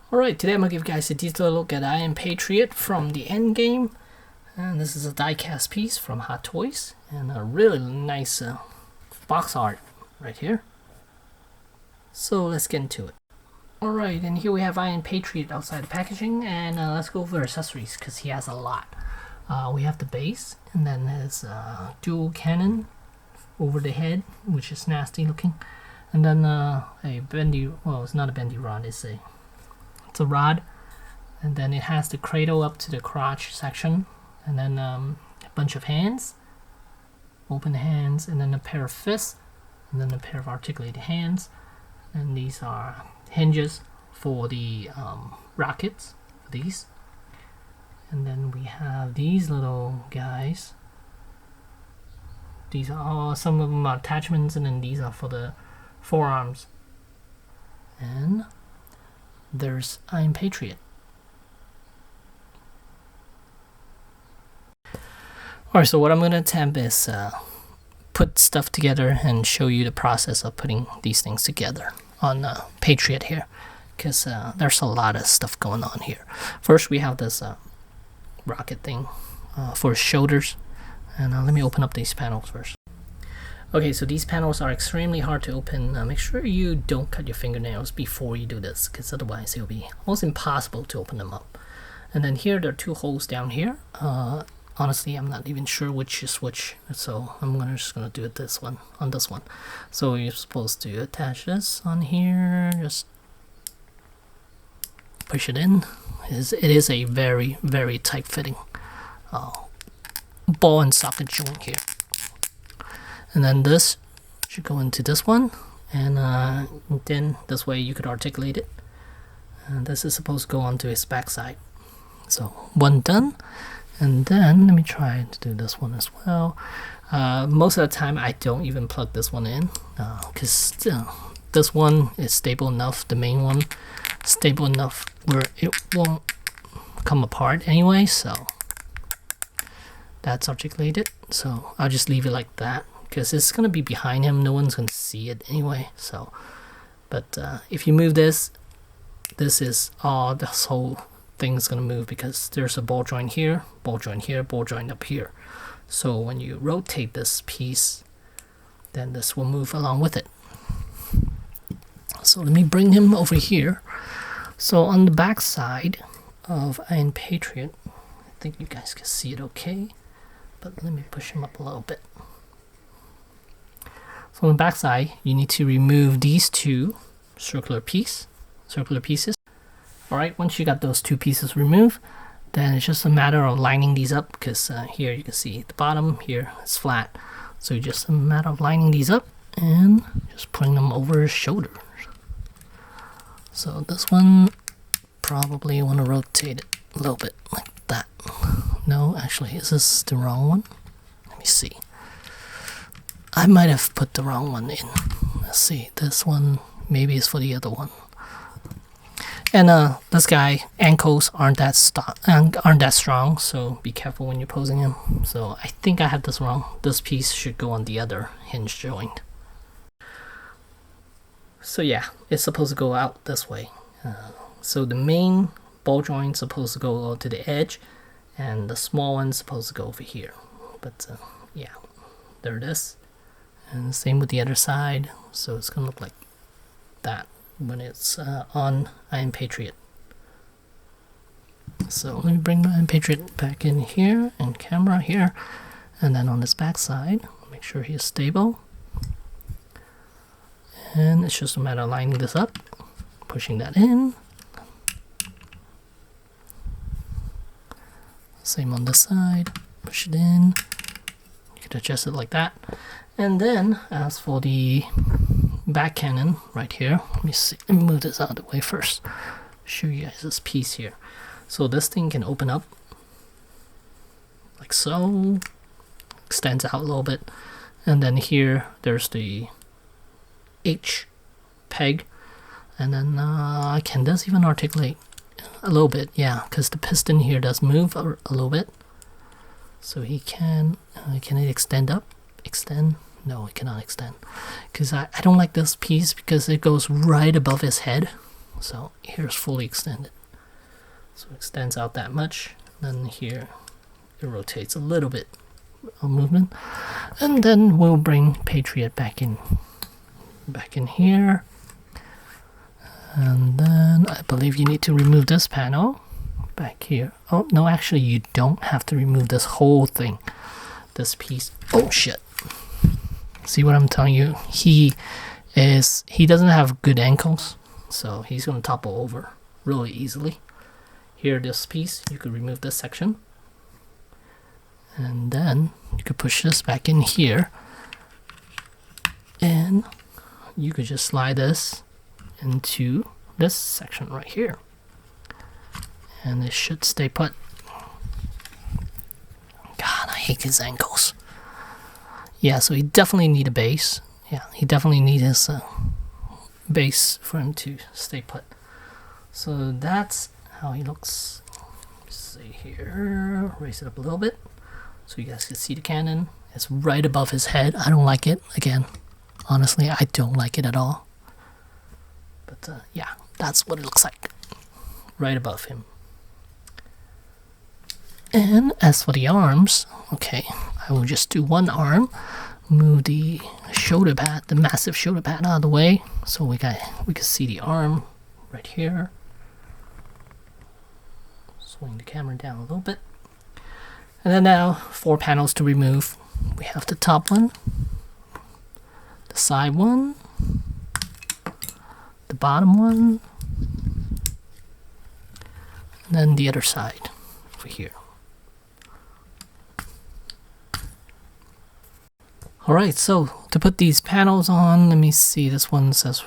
Alright, today I'm going to give you guys a detailed look at I Am Patriot from the Endgame. And this is a die-cast piece from Hot Toys. And a really nice box art right here. So let's get into it. Alright, and here we have I Am Patriot outside the packaging. And let's go over accessories because he has a lot. We have the base, and then there's dual cannon over the head, which is nasty looking. And then a bendy, well, it's not a bendy rod, it's a rod, and then it has the cradle up to the crotch section, and then a bunch of hands, open hands, and then a pair of fists, and then a pair of articulated hands, and these are hinges for the rockets for these. And then we have these little guys. These are all, some of them are attachments, and then these are for the forearms. And there's I Am Patriot. Alright, so what I'm going to attempt is put stuff together and show you the process of putting these things together on Patriot here, because there's a lot of stuff going on here. First we have this rocket thing for his shoulders, and let me open up these panels first. Okay, so these panels are extremely hard to open. Make sure you don't cut your fingernails before you do this, because otherwise it will be almost impossible to open them up. And then here there are two holes down here. Honestly, I'm not even sure which is which, so I'm just gonna do it this one on this one. So you're supposed to attach this on here, just push it in. It is a very, very tight fitting ball and socket joint here. And then this should go into this one, and then this way you could articulate it. And this is supposed to go onto his backside. So one done, and then let me try to do this one as well. Most of the time I don't even plug this one in, because this one is stable enough, the main one stable enough where it won't come apart anyway. So that's articulated, so I'll just leave it like that, because it's gonna be behind him, no one's gonna see it anyway. So but if you move this is all, this whole thing's gonna move, because there's a ball joint here, ball joint here, ball joint up here. So when you rotate this piece, then this will move along with it. So let me bring him over here. So on the back side of I Am Patriot, I think you guys can see it okay, but let me push him up a little bit. So on the back side, you need to remove these two circular pieces. Alright, once you got those two pieces removed, then it's just a matter of lining these up, because here you can see the bottom here is flat. So just a matter of lining these up and just putting them over his shoulders. So this one, probably want to rotate it a little bit like that. No, actually, is this the wrong one? Let me see. I might have put the wrong one in. Let's see, this one maybe is for the other one. And this guy, ankles aren't that strong, so be careful when you're posing him. So I think I have this wrong. This piece should go on the other hinge joint. So yeah, it's supposed to go out this way. So the main ball joint's supposed to go to the edge, and the small one's supposed to go over here. But yeah, there it is. And same with the other side, so it's gonna look like that when it's on I Am Patriot. So let me bring I Am Patriot back in here, and camera here, and then on this back side, make sure he is stable. And it's just a matter of lining this up, pushing that in. Same on this side, push it in. You could adjust it like that. And then as for the back cannon right here, let me move this out of the way first. Show you guys this piece here. So this thing can open up like so, extends out a little bit, and then here there's the H peg, and then can this even articulate a little bit? Yeah, because the piston here does move a little bit. So he can it extend up? Extend? No, it cannot extend, because I don't like this piece because it goes right above his head, So here's fully extended. So it extends out that much. Then here it rotates a little bit of movement. And then we'll bring Patriot back in here. And then I believe you need to remove this panel back here. Oh, no, actually you don't have to remove this whole thing. This piece. Oh shit. See what I'm telling you? He doesn't have good ankles, so he's gonna topple over really easily. Here, this piece, you could remove this section. And then you could push this back in here. And you could just slide this into this section right here. And it should stay put. God, I hate his ankles. Yeah, so he definitely need a base. Yeah, he definitely needs his base for him to stay put. So that's how he looks. Let's see here, raise it up a little bit so you guys can see the cannon. It's right above his head. I don't like it. Again, honestly, I don't like it at all. But yeah, that's what it looks like. Right above him. And as for the arms, okay, I will just do one arm. Move the shoulder pad, the massive shoulder pad out of the way, so we can see the arm right here. Swing the camera down a little bit. And then now 4 panels to remove. We have the top one, the side one, the bottom one, and then the other side over here. Alright, so to put these panels on, let me see, this one says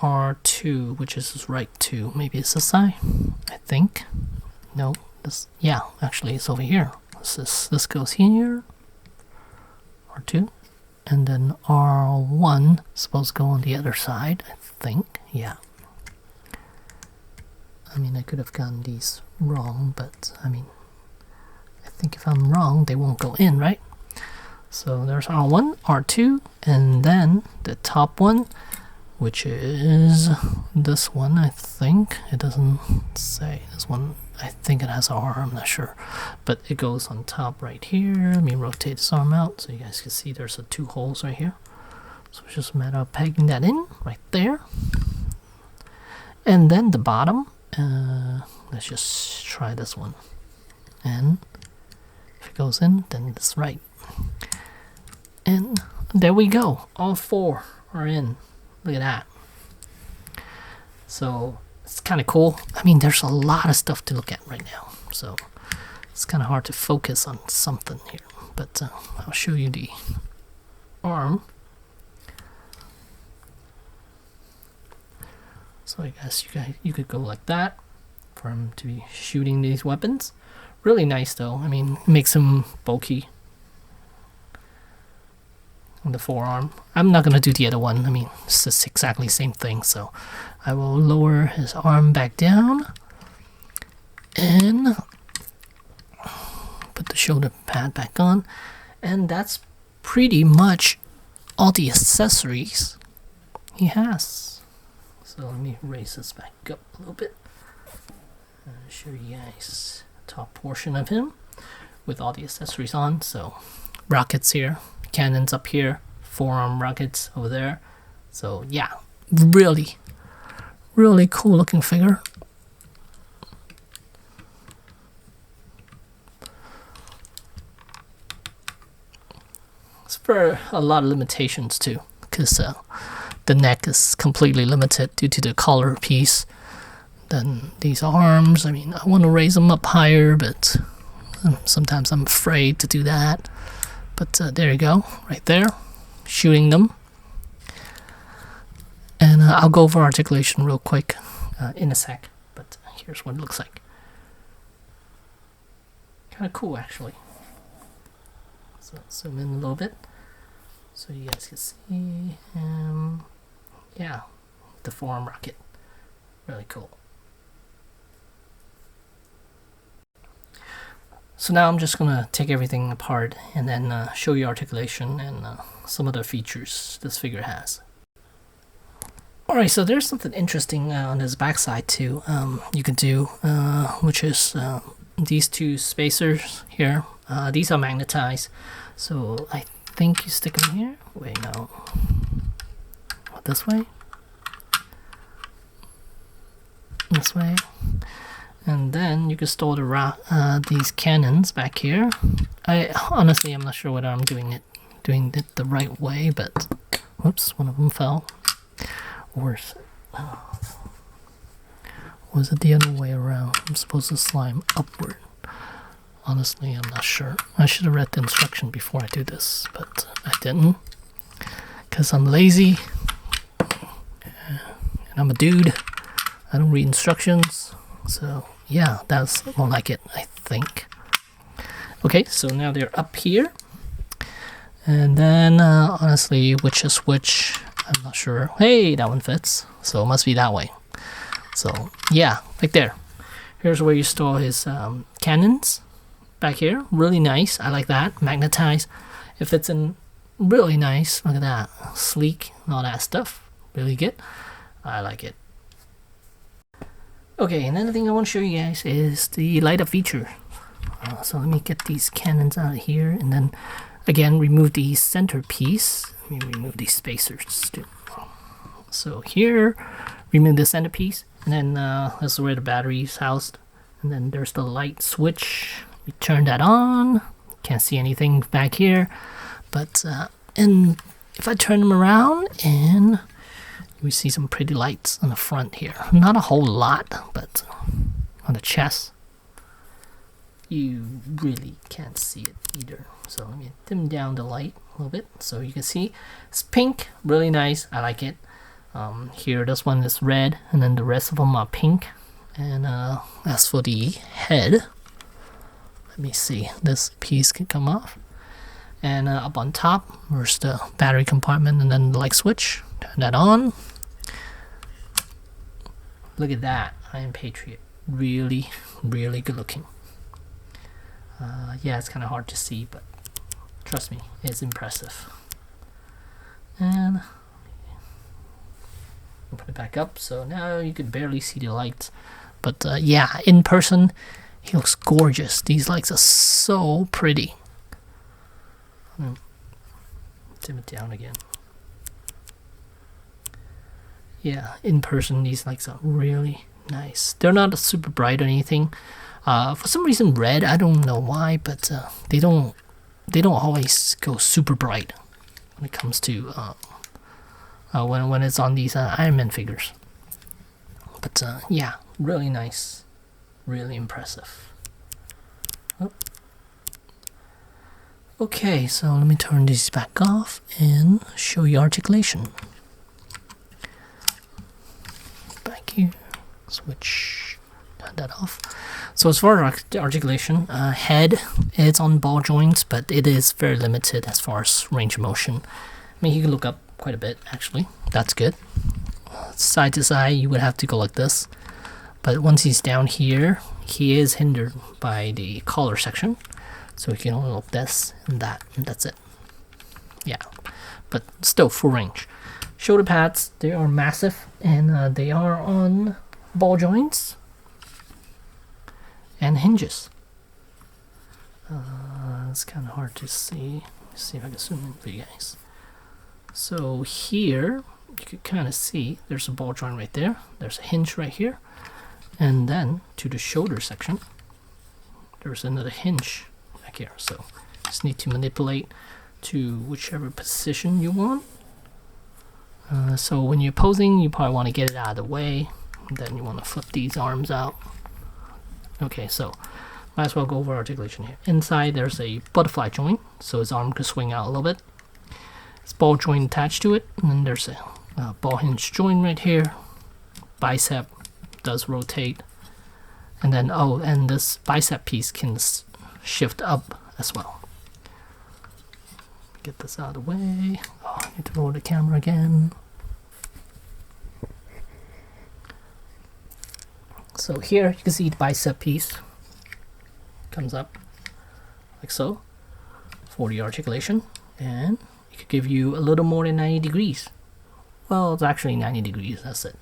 R2, which is right 2. Maybe it's this side, I think. No, this, yeah, actually it's over here. This goes here, R2, and then R1 is supposed to go on the other side, I think, yeah. I mean, I could have gotten these wrong, but I mean, I think if I'm wrong, they won't go in, right? So there's R1, R2, and then the top one, which is this one, I think. It doesn't say this one. I think it has R, I'm not sure. But it goes on top right here. Let me rotate this arm out so you guys can see there's 2 holes right here. So it's just a matter of pegging that in right there. And then the bottom, let's just try this one. And if it goes in, then it's right. And there we go. All 4 are in. Look at that. So it's kind of cool. I mean, there's a lot of stuff to look at right now. So it's kind of hard to focus on something here. But I'll show you the arm. So I guess you could go like that for him to be shooting these weapons. Really nice though. I mean, it makes him bulky. On the forearm. I'm not gonna do the other one. I mean, it's just exactly the same thing. So I will lower his arm back down and put the shoulder pad back on, and that's pretty much all the accessories he has. So let me raise this back up a little bit and show you guys the top portion of him with all the accessories on. So rockets here, cannons up here, forearm rockets over there. So yeah, really cool looking figure. It's for a lot of limitations too, because the neck is completely limited due to the collar piece. Then these arms, I mean, I want to raise them up higher, but sometimes I'm afraid to do that. But there you go, right there, shooting them. And I'll go over articulation real quick in a sec, but here's what it looks like. Kind of cool, actually. So zoom in a little bit so you guys can see him. Yeah, the forearm rocket, really cool. So now I'm just gonna take everything apart and then show you articulation and some other features this figure has. Alright, so there's something interesting on this backside too. You can do, which is these two spacers here. These are magnetized, so I think you stick them here. Wait, no. This way. This way. And then you can store these cannons back here. Honestly, I'm not sure whether I'm doing it the right way, but whoops, one of them fell. Or was it the other way around? I'm supposed to slime upward. Honestly, I'm not sure. I should have read the instruction before I do this, but I didn't. Because I'm lazy. And I'm a dude. I don't read instructions. So, yeah, that's more like it, I think. Okay, so now they're up here. And then, honestly, which is which, I'm not sure. Hey, that one fits. So it must be that way. So, yeah, like there. Here's where you store his cannons. Back here, really nice. I like that. Magnetized. It fits in really nice. Look at that. Sleek and all that stuff. Really good. I like it. Okay, another thing I want to show you guys is the light up feature. So let me get these cannons out of here, and then again remove the centerpiece. Let me remove these spacers too. So here, remove the centerpiece, and then this is where the battery is housed. And then there's the light switch. You turn that on. Can't see anything back here, but and if I turn them around, and we see some pretty lights on the front here. Not a whole lot, but on the chest, you really can't see it either. So let me dim down the light a little bit so you can see. It's pink, really nice. I like it. Here, this one is red, and then the rest of them are pink. And as for the head, let me see. This piece can come off. And up on top, there's the battery compartment, and then the light switch. Turn that on. Look at that. I am Patriot. Really, really good looking. Yeah, it's kind of hard to see, but trust me, it's impressive. And open it back up, so now you could barely see the lights. But yeah, in person, he looks gorgeous. These lights are so pretty. Dim it down again. Yeah, in person, these lights are really nice. They're not super bright or anything. For some reason, red. I don't know why, but they don't always go super bright when it comes to when it's on these Iron Man figures. But yeah, really nice, really impressive. Oh. Okay, so let me turn these back off and show you articulation. Back here, switch, turn that off. So as far as articulation, head, it's on ball joints, but it is very limited as far as range of motion. I mean, you can look up quite a bit, actually. That's good. Side to side, you would have to go like this. But once he's down here, he is hindered by the collar section. So you can only look this and that, and that's it. Yeah, but still full range. Shoulder pads, they are massive, and they are on ball joints and hinges. It's kind of hard to see. Let's see if I can zoom in for you guys. So here, you can kind of see there's a ball joint right there. There's a hinge right here. And then to the shoulder section, there's another hinge back here. So just need to manipulate to whichever position you want. So when you're posing, you probably want to get it out of the way. Then you want to flip these arms out. Okay, so might as well go over articulation here. Inside there's a butterfly joint, so his arm could swing out a little bit. It's ball joint attached to it, and then there's a ball hinge joint right here. Bicep does rotate, and then and this bicep piece can shift up as well. Get this out of the way. Oh, I need to roll the camera again. So here you can see the bicep piece comes up like so for the articulation, and it could give you a little more than 90 degrees. Well, it's actually 90 degrees, that's it.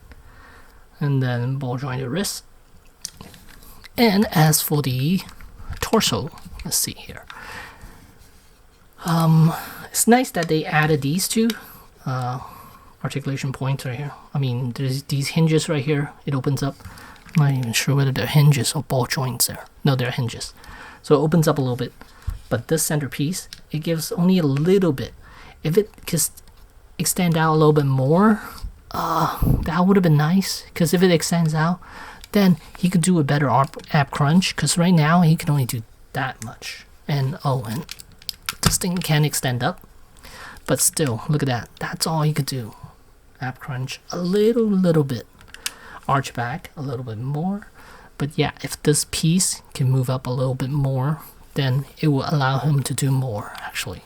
And then ball joint your wrist. And as for the torso, let's see here. It's nice that they added these two articulation points right here. I mean, there's these hinges right here. It opens up. I'm not even sure whether they're hinges or ball joints there. No, they're hinges. So it opens up a little bit. But this centerpiece, it gives only a little bit. If it could extend out a little bit more, that would have been nice. Because if it extends out, then he could do a better ab crunch. Because right now, he can only do that much. And this thing can extend up. But still, look at that. That's all he could do. Ab crunch a little bit. Arch back a little bit more. But yeah, if this piece can move up a little bit more, then it will allow him to do more, actually.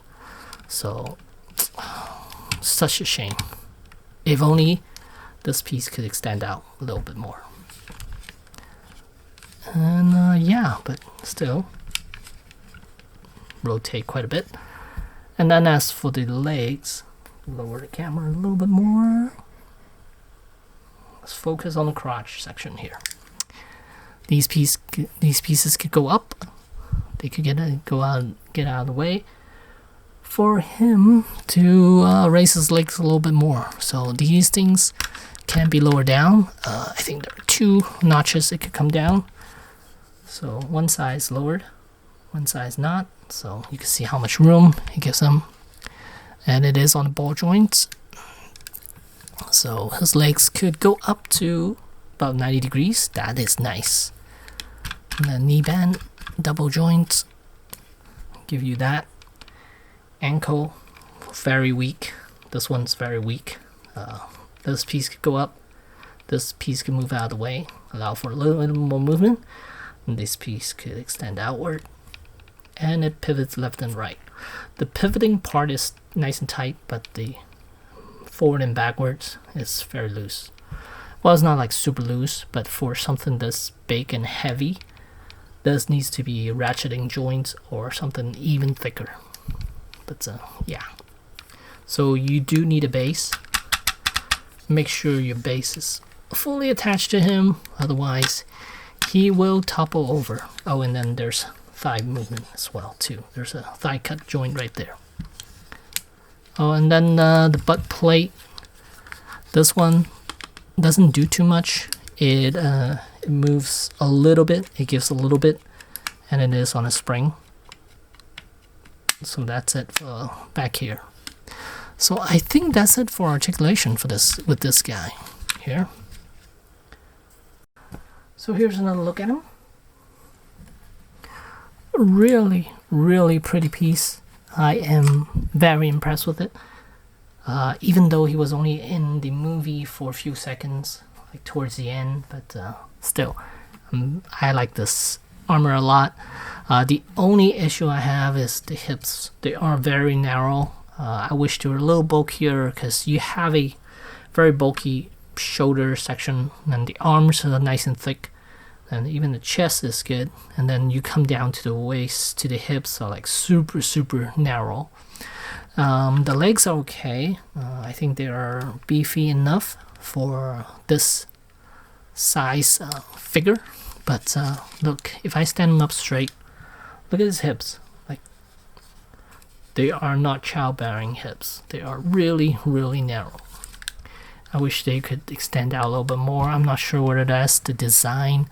So, such a shame. If only this piece could extend out a little bit more. And yeah, but still, rotate quite a bit. And then as for the legs, lower the camera a little bit more. Let's focus on the crotch section here. These pieces could go up. They could get out of the way for him to raise his legs a little bit more. So these things can be lowered down. I think there are 2 notches it could come down. So one side is lowered, one side is not. So you can see how much room it gives him. And it is on the ball joints. So his legs could go up to about 90 degrees. That is nice. And the knee band, double joints, give you that. Ankle, very weak. This one's very weak. This piece could go up. This piece could move out of the way, allow for a little bit more movement. And this piece could extend outward. And it pivots left and right. The pivoting part is nice and tight, but the forward and backwards is very loose. Well, it's not like super loose, but for something that's big and heavy, this needs to be ratcheting joints or something even thicker. But yeah. So you do need a base. Make sure your base is fully attached to him, otherwise he will topple over. Oh, and then there's thigh movement as well too. There's a thigh cut joint right there. Oh, and then the butt plate. This one doesn't do too much. It moves a little bit. It gives a little bit, and it is on a spring. So that's it for back here. So I think that's it for articulation for this with this guy here. So here's another look at him. Really, really pretty piece. I am very impressed with it. Even though he was only in the movie for a few seconds, like towards the end, but still, I like this armor a lot. The only issue I have is the hips. They are very narrow. I wish they were a little bulkier because you have a very bulky shoulder section, and the arms are nice and thick. And even the chest is good, and then you come down to the waist, to the hips are like super narrow. The legs are okay. I think they are beefy enough for this size figure. But look, if I stand them up straight, look at his hips. Like, they are not childbearing hips. They are really narrow. I wish they could extend out a little bit more. I'm not sure whether that's the design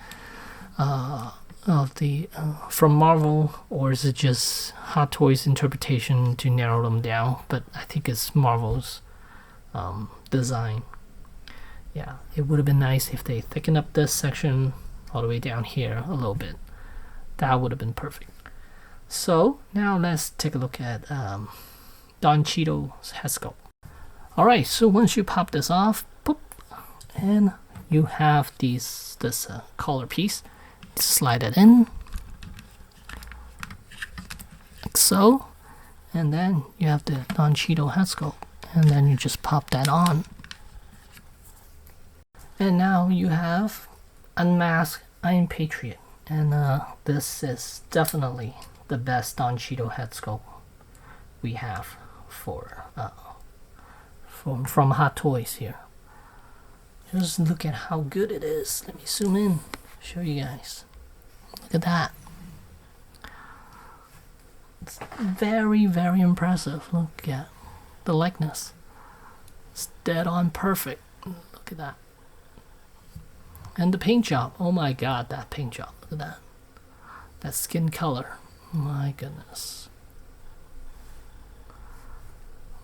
of the from Marvel, or is it just Hot Toys interpretation to narrow them down? But I think it's Marvel's design. Yeah, it would have been nice if they thicken up this section all the way down here a little bit. That would have been perfect. So now let's take a look at Don Cheadle's head sculpt. Alright, so once you pop this off, boop, and you have this collar piece. Slide it in, like so, and then you have the Don Cheadle head sculpt, and then you just pop that on. And now you have Unmasked I'm Patriot, and this is definitely the best Don Cheadle head sculpt we have for from Hot Toys here. Just look at how good it is. Let me zoom in, show you guys. Look at that. It's very, very impressive. Look at the likeness. It's dead on perfect. Look at that. And the paint job. Oh my god, that paint job. Look at that. That skin color. My goodness.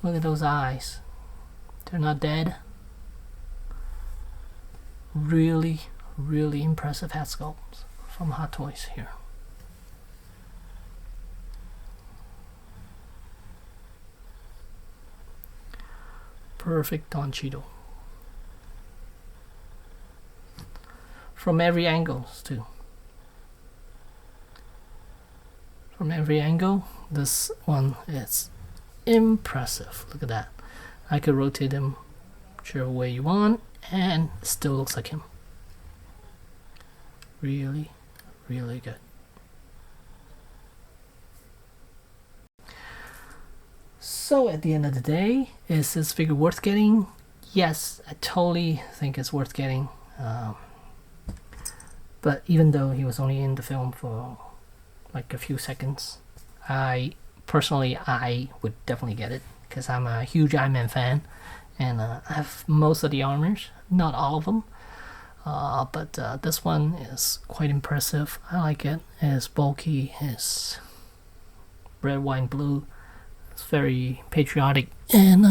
Look at those eyes. They're not dead. Really, really impressive head sculpts from Hot Toys here. Perfect on Cheadle. From every angle too. From every angle, this one is impressive. Look at that. I could rotate him whichever way you want and it still looks like him. Really, really good. So at the end of the day, is this figure worth getting? Yes, I totally think it's worth getting. But even though he was only in the film for like a few seconds, I would definitely get it because I'm a huge Iron Man fan, and I have most of the armors, not all of them. But this one is quite impressive. I like it. It's bulky. It's red, white, and blue. It's very patriotic, and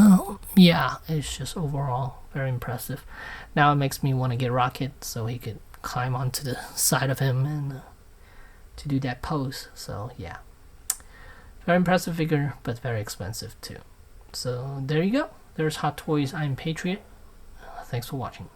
yeah, it's just overall very impressive. Now it makes me want to get Rocket so he could climb onto the side of him and to do that pose. So yeah, very impressive figure, but very expensive too. So there you go. There's Hot Toys I'm Patriot. Thanks for watching.